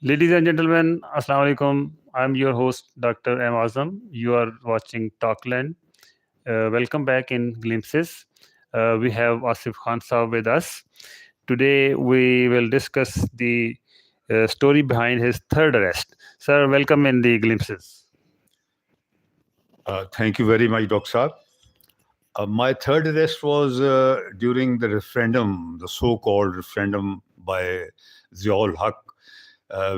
Ladies and gentlemen, Assalamu alaikum. I'm your host, Dr. M. Azam. You are watching Talkland. Welcome back in Glimpses. We have Asif Khan Saab with us. Today, we will discuss the story behind his third arrest. Sir, welcome in the Glimpses. Thank you very much, Dr. Saab. My third arrest was during the referendum, the so-called referendum by Ziaul Haq,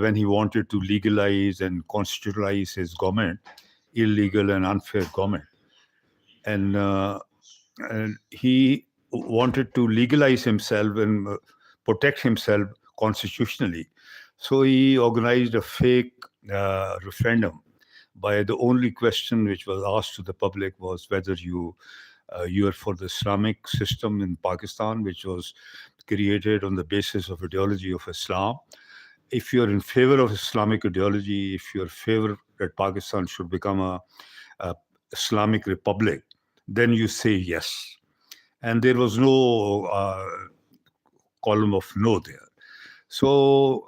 when he wanted to legalize and constitutionalize his government, illegal and unfair government. And he wanted to legalize himself and protect himself constitutionally. So he organized a fake referendum by the only question which was asked to the public was whether you are for the Islamic system in Pakistan, which was created on the basis of ideology of Islam. If you're in favor of Islamic ideology, if you're in favor that Pakistan should become a Islamic republic, then you say yes. And there was no column of no there. So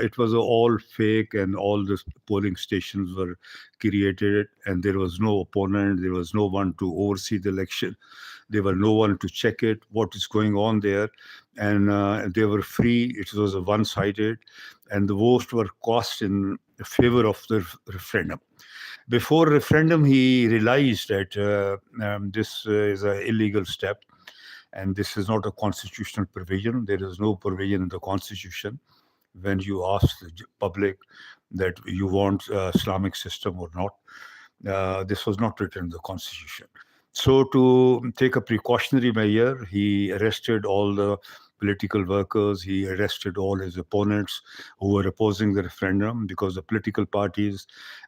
it was all fake, and all the polling stations were created, and there was no opponent. There was no one to oversee the election. There were no one to check it, what is going on there. And they were free. It was a one-sided, and the votes were cast in favor of the referendum. Before referendum, he realized that this is an illegal step, and this is not a constitutional provision. There is no provision in the constitution when you ask the public that you want Islamic system or not. This was not written in the constitution. So to take a precautionary measure, he arrested all the political workers. He arrested all his opponents who were opposing the referendum, because the political parties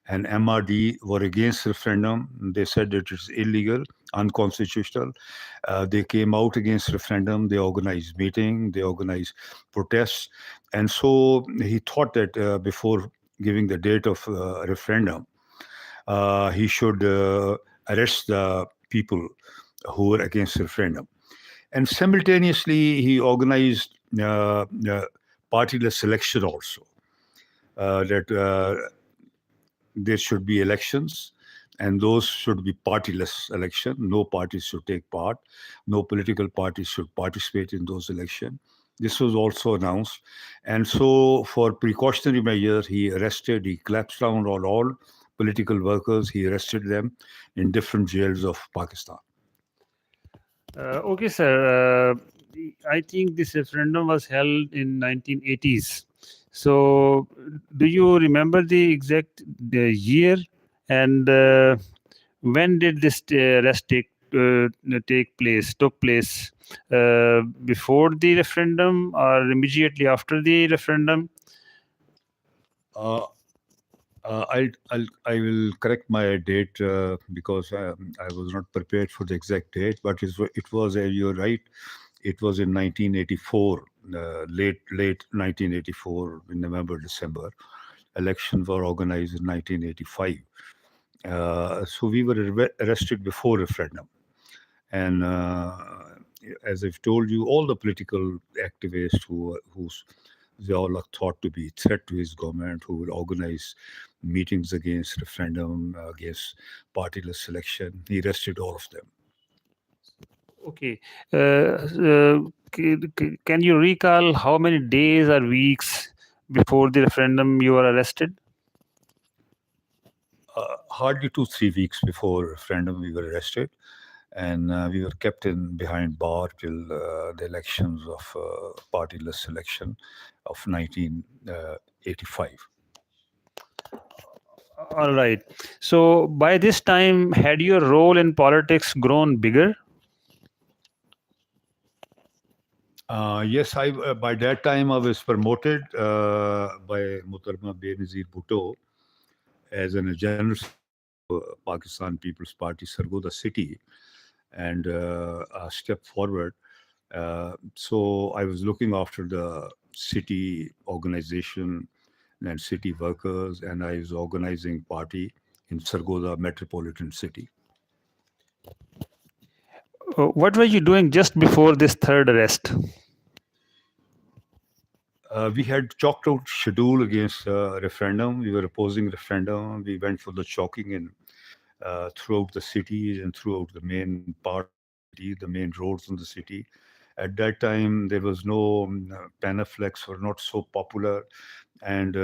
and MRD were against the referendum. They said that it's illegal, unconstitutional. They came out against referendum. They organized meetings. They organized protests. And so he thought that before giving the date of referendum, he should arrest the people who were against the referendum. And simultaneously, he organized partyless election also, that there should be elections, and those should be partyless election. No parties should take part. No political parties should participate in those elections. This was also announced. And so for precautionary measures, he clamped down on all political workers. He arrested them in different jails of Pakistan. Okay, sir. I think this referendum was held in 1980s. So, do you remember the exact year, and when did this arrest took place? Before the referendum or immediately after the referendum? I will correct my date because I was not prepared for the exact date, but it was you're right. It was in 1984, late 1984, in November, December. Elections were organized in 1985. So we were arrested before referendum. And as I've told you, all the political activists whose Ziaul Haq thought to be a threat to his government, who would organize meetings against referendum, against partyless election, he arrested all of them. Okay. Can you recall how many days or weeks before the referendum you were arrested? Hardly 2-3 weeks before referendum, we were arrested, and we were kept behind bar till the elections of partyless election of 1985. All right. So by this time, had your role in politics grown bigger? Yes, by that time I was promoted by Muhtarama Benazir Bhutto as a general Pakistan People's Party, Sargodha city, and a step forward. So I was looking after the city organization and city workers, and I was organizing party in Sargodha metropolitan city. What were you doing just before this third arrest? We had chalked out schedule against referendum. We were opposing referendum. We went for the chalking in throughout the cities and throughout the main parts of the city, the main roads in the city. At that time, there was no Panaflex were not so popular, and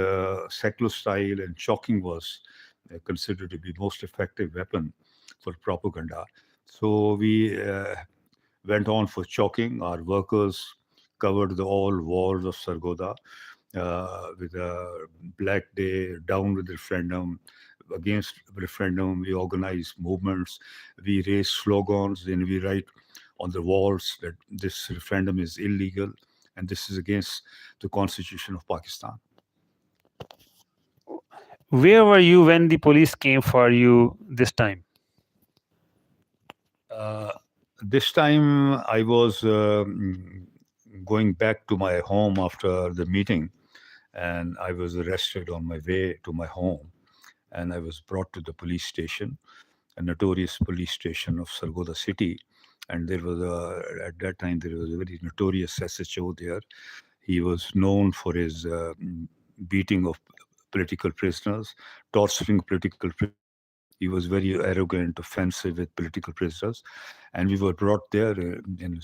secular style and chalking was considered to be most effective weapon for propaganda. So we went on for chalking. Our workers covered the all walls of Sargoda with a black day, down with referendum, against referendum. We organize movements, we raise slogans, and we write on the walls that this referendum is illegal and this is against the constitution of Pakistan. Where were you when the police came for you this time? Uh, this time I was going back to my home after the meeting, and I was arrested on my way to my home, and I was brought to the police station, a notorious police station of Sargoda city. And there was at that time there was a very notorious SHO there. He was known for his beating of political prisoners, torturing political prisoners. He was very arrogant, offensive with political prisoners, and we were brought there in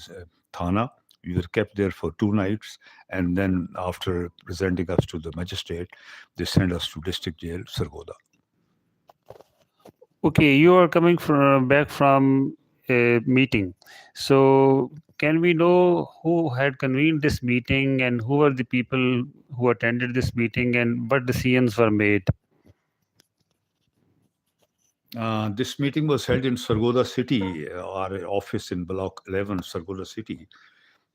Thana. We were kept there for 2 nights, and then after presenting us to the magistrate, they sent us to district jail, Sargoda. Okay, you are coming from back from a meeting. So, can we know who had convened this meeting and who were the people who attended this meeting and what decisions were made? This meeting was held in Sargoda City, our office in Block 11, Sargoda City.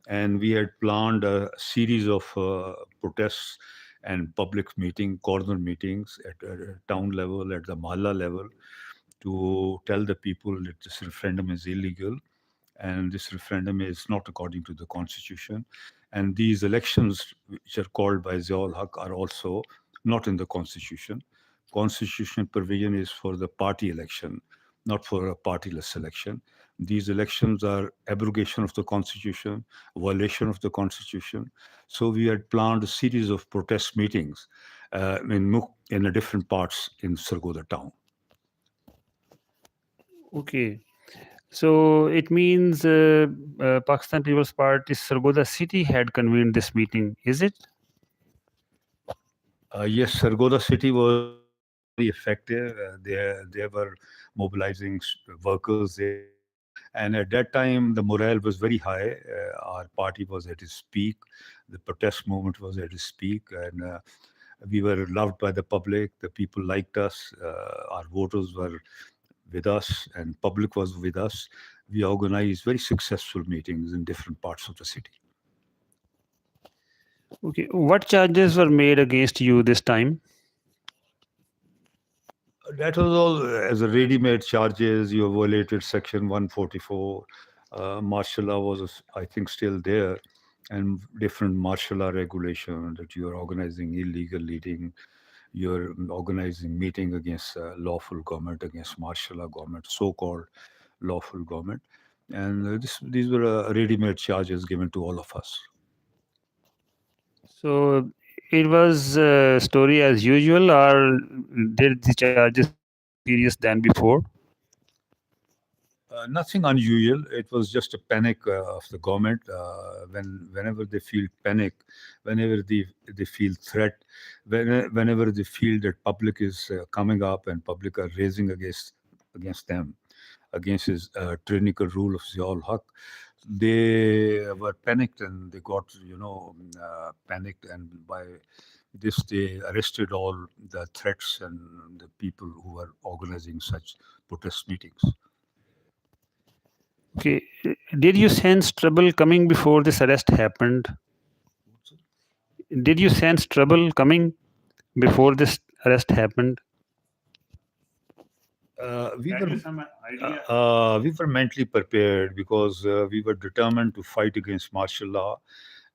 And we had planned a series of protests and public corner meetings at town level, at the Mahalla level, to tell the people that this referendum is illegal and this referendum is not according to the constitution. And these elections, which are called by Ziaul Haq, are also not in the constitution. Constitutional provision is for the party election, not for a partyless election. These elections are abrogation of the constitution, violation of the constitution. So we had planned a series of protest meetings in the different parts in Sargoda town. Okay, so it means Pakistan People's Party Sargoda City had convened this meeting, is it? Yes, Sargoda City was very effective. They were mobilizing workers there. And at that time, the morale was very high. Our party was at its peak. The protest movement was at its peak. And we were loved by the public. The people liked us. Our voters were with us, and public was with us. We organized very successful meetings in different parts of the city. Okay, what charges were made against you this time? That was all as a ready-made charges. You violated Section 144. Martial law was, I think, still there, and different martial law regulation that you are organizing illegal leading, you're organizing meeting against lawful government, against martial law government, so-called lawful government, and these were ready-made charges given to all of us. So it was story as usual, or did the charges were more serious than before? Nothing unusual. It was just a panic of the government. Whenever they feel panic, whenever they feel threat, whenever they feel that public is coming up and public are raising against them, against his tyrannical rule of Ziaul Haq, they were panicked and they got panicked, and by this they arrested all the threats and the people who were organizing such protest meetings. Okay, did you sense trouble coming before this arrest happened? Did you sense trouble coming before this arrest happened? We Can were you some idea? we were mentally prepared because we were determined to fight against martial law,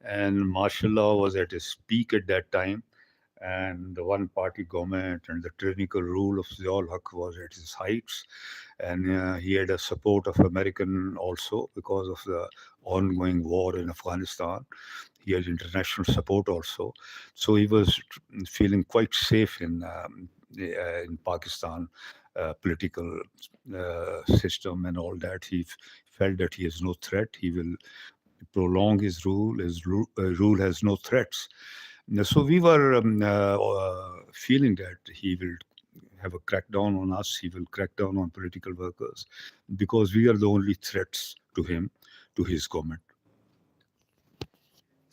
and martial law was at its peak at that time, and the one-party government and the tyrannical rule of Ziaul Haq was at its heights, and he had a support of American also because of the ongoing war in Afghanistan. He had international support also, so he was feeling quite safe in Pakistan political system and all that. He felt that he has no threat. He will prolong his rule. His rule has no threats. So we were feeling that he will have a crackdown on us. He will crack down on political workers because we are the only threats to him, to his government.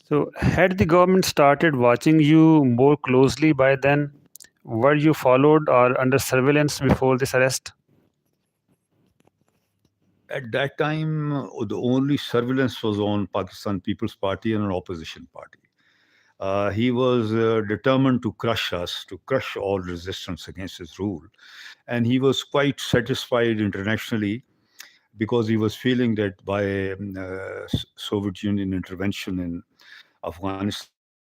So, had the government started watching you more closely by then? Were you followed or under surveillance before this arrest? At that time, the only surveillance was on Pakistan People's Party and an opposition party. He was determined to crush us, to crush all resistance against his rule. And he was quite satisfied internationally because he was feeling that by Soviet Union intervention in Afghanistan,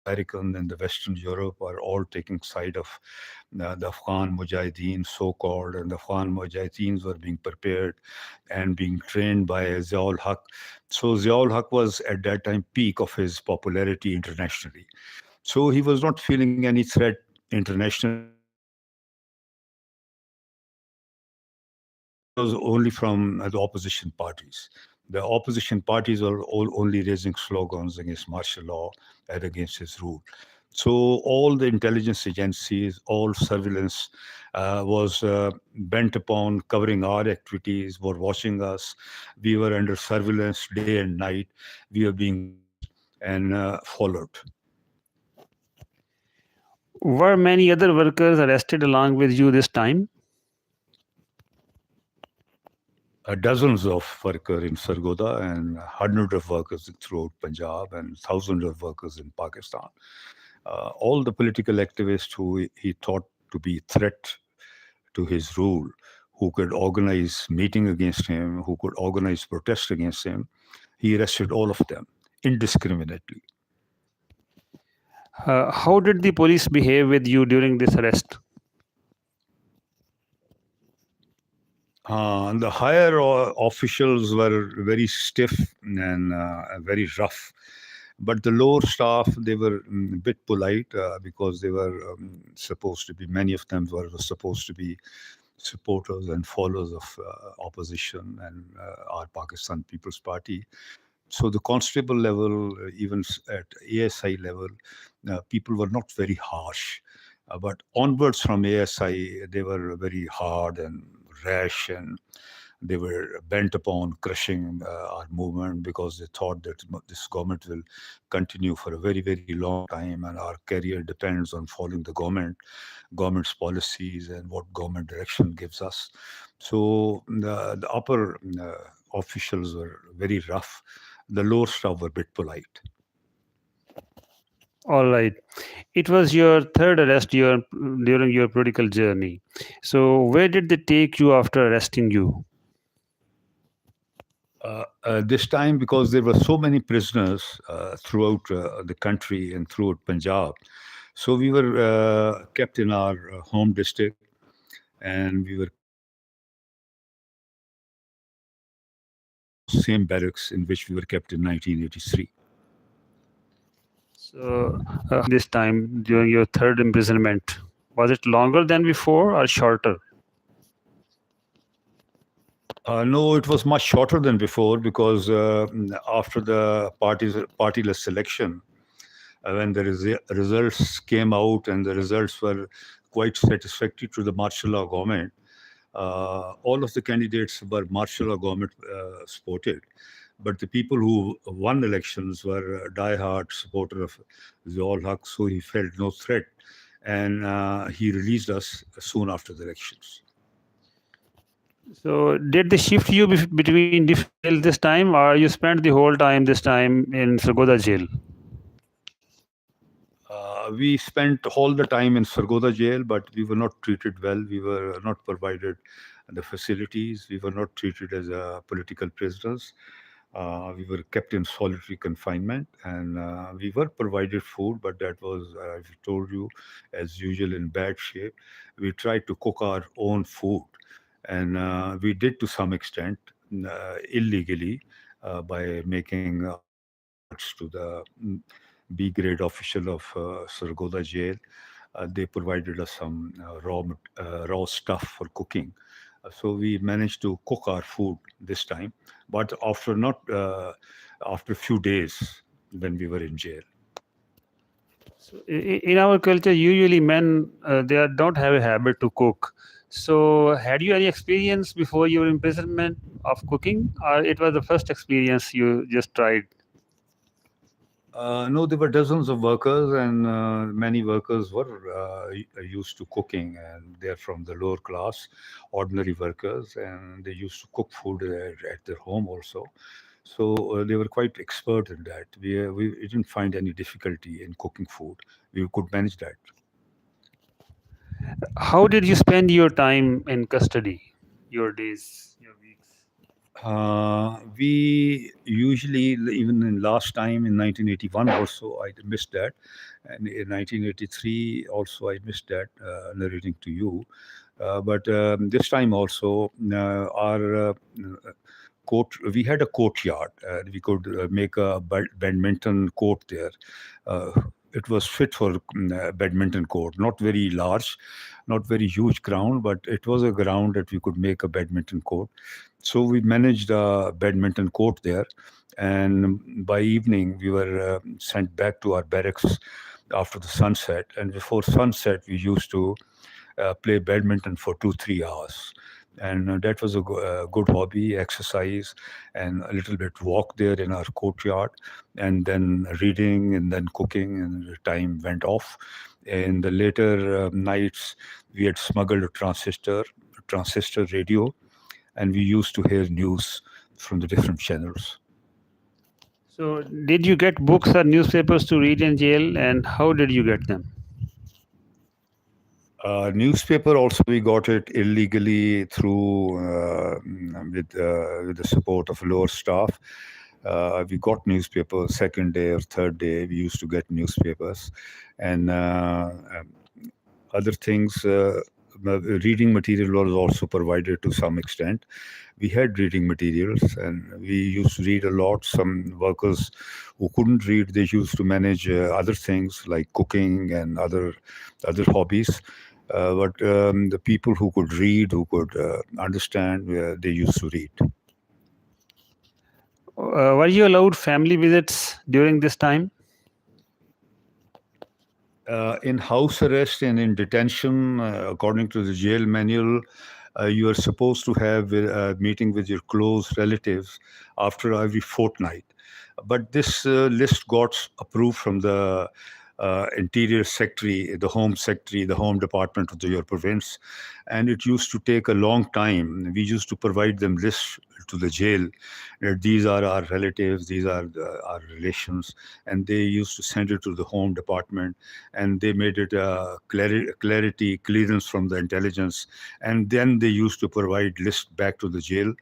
the American and the Western Europe are all taking side of the Afghan Mujahideen, so-called, and the Afghan Mujahideens were being prepared and being trained by Ziaul Haq. So Ziaul Haq was at that time peak of his popularity internationally. So he was not feeling any threat internationally. It was only from the opposition parties. The opposition parties were all only raising slogans against martial law and against his rule. So all the intelligence agencies, all surveillance was bent upon covering our activities, were watching us. We were under surveillance day and night. We were being watched and followed. Were many other workers arrested along with you this time? Dozens of workers in Sargodha and hundreds of workers throughout Punjab and thousands of workers in Pakistan. All the political activists who he thought to be threat to his rule, who could organize meeting against him, who could organize protest against him, he arrested all of them indiscriminately. How did the police behave with you during this arrest? And the higher officials were very stiff and very rough, but the lower staff they were a bit polite because they were supposed to be. Many of them were supposed to be supporters and followers of opposition and our Pakistan People's Party. So the constable level, even at ASI level, people were not very harsh. But onwards from ASI, they were very hard and rash, and they were bent upon crushing our movement because they thought that this government will continue for a very, very long time, and our career depends on following the government's policies and what government direction gives us. So the upper officials were very rough. The lower staff were a bit polite. All right. It was your third arrest during your political journey. So, where did they take you after arresting you? This time, because there were so many prisoners throughout the country and throughout Punjab, so we were kept in our home district, and we were kept almost same barracks in which we were kept in 1983. So, this time during your third imprisonment, was it longer than before or shorter? No, it was much shorter than before because after the partyless election, when the results came out and the results were quite satisfactory to the martial law government, all of the candidates were martial law government supported. But the people who won elections were die-hard supporter of Ziaul Haq, so he felt no threat, and he released us soon after the elections. So, did they shift you between different jails this time, or you spent the whole time this time in Sargodha jail? We spent all the time in Sargodha jail, but we were not treated well. We were not provided the facilities. We were not treated as political prisoners. We were kept in solitary confinement, and we were provided food, but that was, as I told you, as usual, in bad shape. We tried to cook our own food, and we did to some extent illegally by making alerts to the B grade official of Sargodha jail. They provided us some raw stuff for cooking. So we managed to cook our food this time, but after not after a few days when we were in jail. So in our culture, usually men they don't have a habit to cook. So had you any experience before your imprisonment of cooking, or it was the first experience you just tried? No, there were dozens of workers, and many workers were used to cooking, and they're from the lower class, ordinary workers, and they used to cook food at their home also. So they were quite expert in that. We didn't find any difficulty in cooking food. We could manage that. How did you spend your time in custody? Your days, your weeks? We usually, even in last time in 1981 also, I missed that. And in 1983 also, I missed that, narrating to you. But this time also, our court, we had a courtyard. We could make a badminton court there. Uh, it was fit for badminton court, not very large, not very huge ground, but it was a ground that we could make a badminton court. So we managed a badminton court there, and by evening we were sent back to our barracks after the sunset. And before sunset, we used to play badminton for 2 3 hours. And that was a good hobby, exercise, and a little bit walk there in our courtyard, and then reading, and then cooking, and the time went off. In the later nights, we had smuggled a transistor radio, and we used to hear news from the different channels. So did you get books or newspapers to read in jail, and how did you get them? Newspaper also, we got it illegally through with the support of lower staff. We got newspapers second day or third day. We used to get newspapers, and other things. Reading material was also provided to some extent. We had reading materials, and we used to read a lot. Some workers who couldn't read, they used to manage other things like cooking and other hobbies. But the people who could read, who could understand, they used to read. Were you allowed family visits during this time? In house arrest and in detention, according to the jail manual, you are supposed to have a meeting with your close relatives after every fortnight. But this list got approved from the interior secretary, the home secretary, the home department of your province, and it used to take a long time. We used to provide them lists to the jail that these are our relatives, these are our relations, and they used to send it to the home department, and they made it clarity clearance from the intelligence, and then they used to provide list back to the jail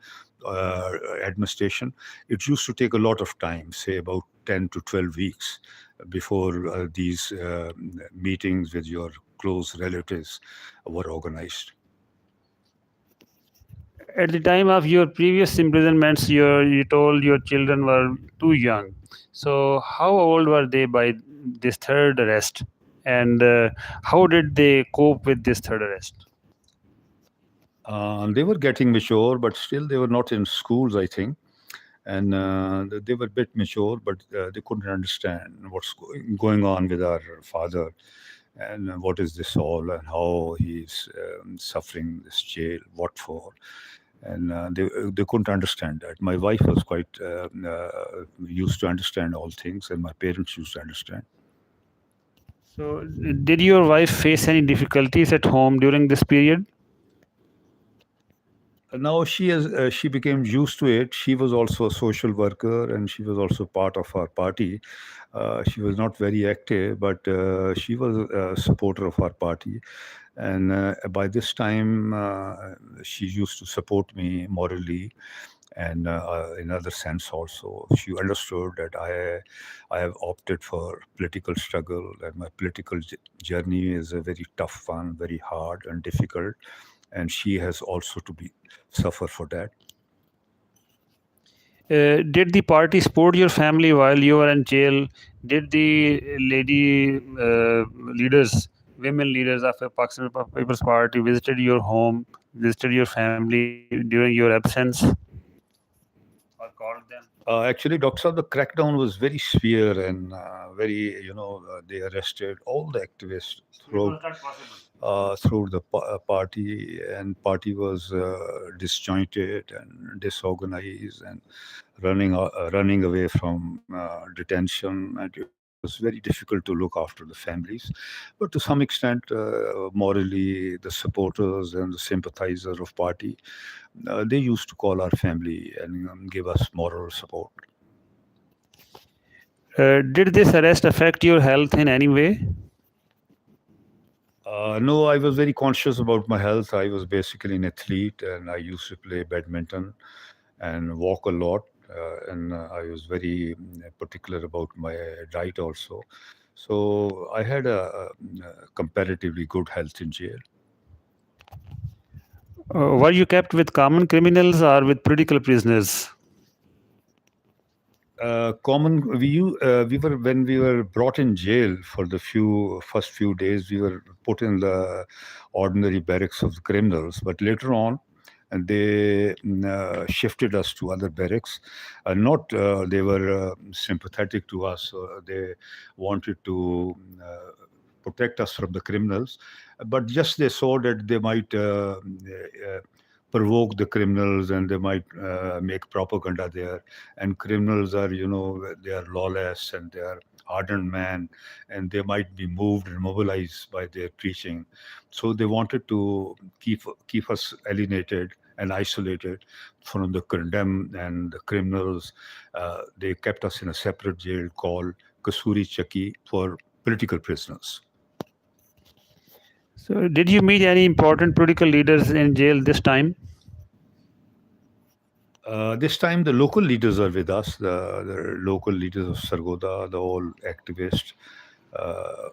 administration. It used to take a lot of time, say about 10 to 12 weeks before these meetings with your close relatives were organized. At the time of your previous imprisonments, you told your children were too young. So how old were they by this third arrest? And how did they cope with this third arrest? They were getting mature, but still they were not in schools, I think. And they were a bit mature, but they couldn't understand what's going on with our father, and what is this all, and how he's suffering this jail, what for. And they couldn't understand that. My wife was quite used to understand all things, and my parents used to understand. So did your wife face any difficulties at home during this period? Now she became used to it. She was also a social worker, and she was also part of our party. She was not very active, but she was a supporter of our party. And by this time, she used to support me morally, and in other sense also. She understood that I have opted for political struggle, and my political journey is a very tough one, very hard and difficult, and she has also to be suffer for that. Did the party support your family while you were in jail? Did the lady leaders, women leaders of the Pakistan People's Party visited your home, visited your family during your absence, or called them? Actually, Dr. Saab, the crackdown was very severe and very, they arrested all the activists So it was throughout not possible. through the party, and party was disjointed and disorganized and running away from detention, and it was very difficult to look after the families. But to some extent, morally, the supporters and the sympathizers of party, they used to call our family and give us moral support. Did this arrest affect your health in any way? No, I was very conscious about my health. I was basically an athlete and I used to play badminton and walk a lot. And I was very particular about my diet also. So I had a comparatively good health in jail. Were you kept with common criminals or with political prisoners? We were when we were brought in jail for the first few days, we were put in the ordinary barracks of the criminals, but later on and they shifted us to other barracks. Not They were sympathetic to us. They wanted to protect us from the criminals, but just they saw that they might provoke the criminals and they might make propaganda there. And criminals are, they are lawless and they are hardened men, and they might be moved and mobilized by their preaching. So they wanted to keep us alienated and isolated from the condemned and the criminals. They kept us in a separate jail called Kasuri Chaki for political prisoners. So, did you meet any important political leaders in jail this time? This time, the local leaders are with us, the local leaders of Sargoda, the all activists,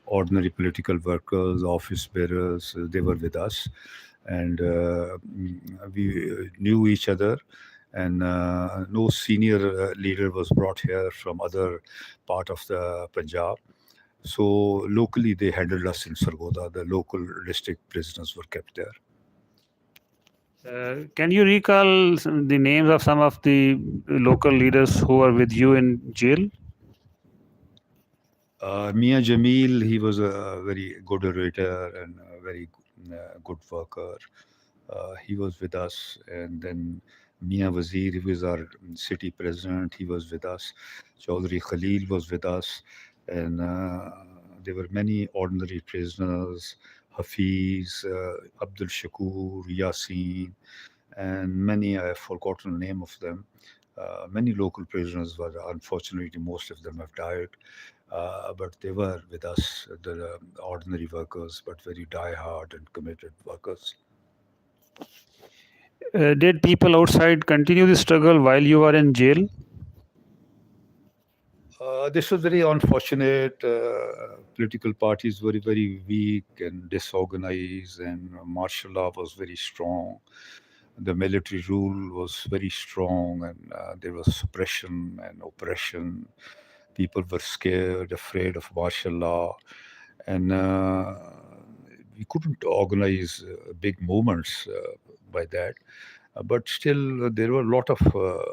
ordinary political workers, office bearers, they were with us. And we knew each other. And no senior leader was brought here from other part of the Punjab. So locally, they handled us in Sargoda. The local district prisoners were kept there. Can you recall the names of some of the local leaders who were with you in jail? Mia Jamil, he was a very good orator and a very good worker. He was with us. And then Mia Wazir, he was our city president, he was with us. Chaudhry Khalil was with us. And there were many ordinary prisoners, Hafiz, Abdul Shakur, Yasin, and many, I have forgotten the name of them. Many local prisoners were, unfortunately, most of them have died. But they were with us, the ordinary workers, but very die-hard and committed workers. Did people outside continue the struggle while you were in jail? This was very unfortunate. Political parties were very weak and disorganized, and martial law was very strong. The military rule was very strong, and there was suppression and oppression. People were scared, afraid of martial law, and we couldn't organize big movements by that. But still, there were a lot of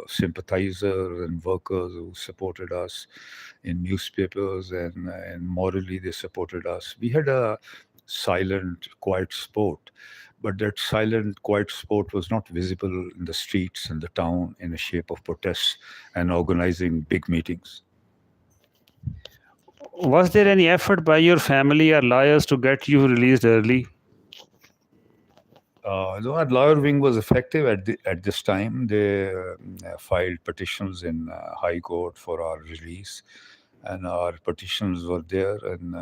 sympathizers and workers who supported us in newspapers, and morally they supported us. We had a silent, quiet sport, but that silent, quiet sport was not visible in the streets and the town in the shape of protests and organizing big meetings. Was there any effort by your family or lawyers to get you released early? No, our lawyer wing was effective at this time. They filed petitions in High Court for our release, and our petitions were there, and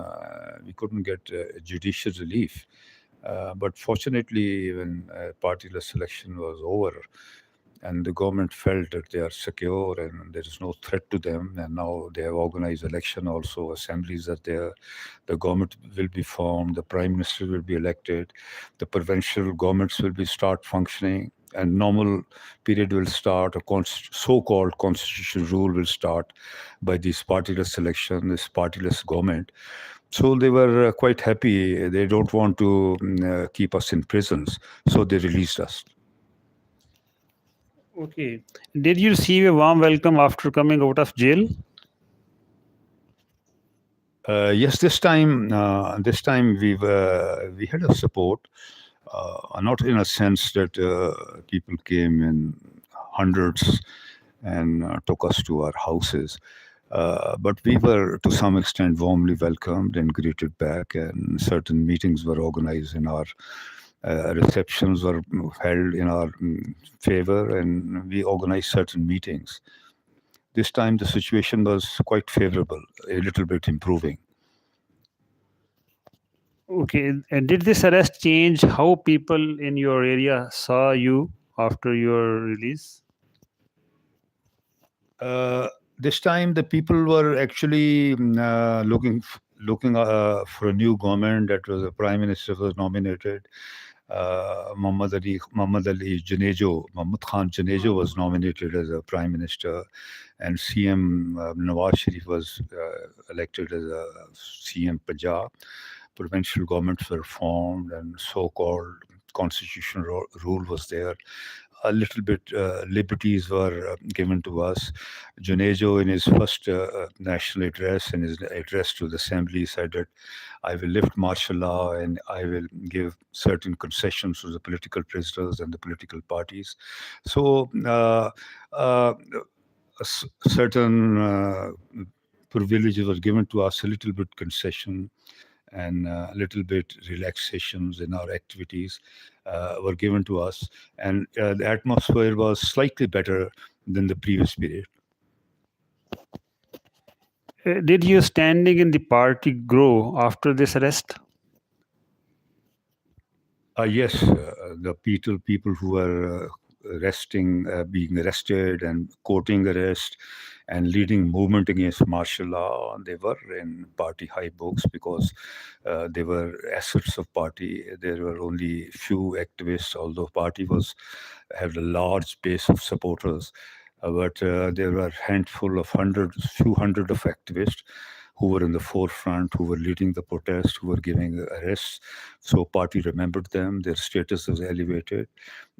we couldn't get judicial relief. But fortunately, when partyless election was over, and the government felt that they are secure and there is no threat to them, and now they have organized election also, assemblies are there, the government will be formed, the prime minister will be elected, the provincial governments will be start functioning, and normal period will start, a so-called constitutional rule will start by this partyless election, this partyless government. So they were quite happy. They don't want to keep us in prisons, so they released us. Okay. Did you receive a warm welcome after coming out of jail? Yes, this time we had a support, not in a sense that people came in hundreds and took us to our houses, but we were to some extent warmly welcomed and greeted back, and certain meetings were organized in our receptions were held in our favor, and we organized certain meetings. This time the situation was quite favorable, a little bit improving. Okay. And did this arrest change how people in your area saw you after your release? Uh, this time, the people were actually looking for a new government. That was a prime minister was nominated. Muhammad Ali Janejo, Mahmud Khan Janejo was nominated as a prime minister, and CM Nawaz Sharif was elected as a CM Punjab. Provincial governments were formed, and so-called constitutional rule was there. A little bit liberties were given to us. Junejo, in his first national address, in his address to the assembly, said that I will lift martial law and I will give certain concessions to the political prisoners and the political parties. So, certain privileges were given to us, a little bit concession and a little bit relaxations in our activities were given to us, and the atmosphere was slightly better than the previous period. Did your standing in the party grow after this arrest? Yes, the people who were being arrested and courting arrest and leading movement against martial law, they were in party high books because they were assets of party. There were only few activists, although party was had a large base of supporters. But there were a handful of few hundred of activists who were in the forefront, who were leading the protest, who were giving arrests. So party remembered them, their status was elevated,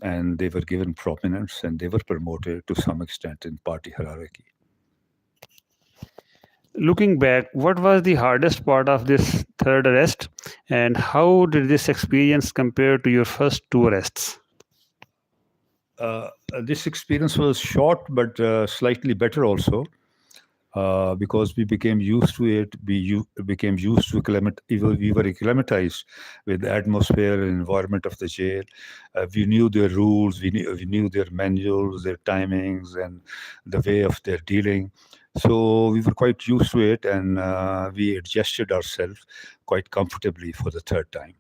and they were given prominence and they were promoted to some extent in party hierarchy. Looking back, what was the hardest part of this third arrest, and how did this experience compare to your first two arrests? Uh, this experience was short but slightly better also. Because we became used to it, became used to we were acclimatized with the atmosphere and environment of the jail. We knew their rules, we knew their manuals, their timings, and the way of their dealing. So we were quite used to it, and we adjusted ourselves quite comfortably for the third time.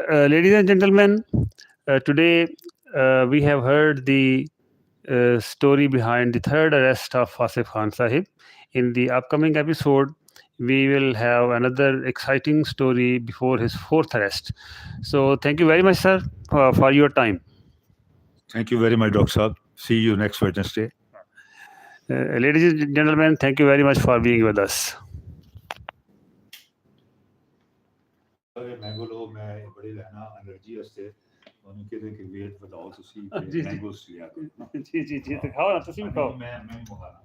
Ladies and gentlemen, today we have heard the story behind the third arrest of Asif Khan Sahib. In the upcoming episode, we will have another exciting story before his fourth arrest. So, thank you very much, sir, for your time. Thank you very much, Dr. Saab. See you next Wednesday. Ladies and gentlemen, thank you very much for being with us. Mango लो मैं बड़े लेना energy वास्ते ਉਹਨੂੰ ਕਿਤੇ ਕਿ wait ਵਧਾਓ ਤੁਸੀਂ ਜੀ, ਜੀ। ਮੈਂਗੋਸ ਲਿਆ ਕਰੋ जी जी जी तो खाओ ना तुम भी खाओ मैं मंगाना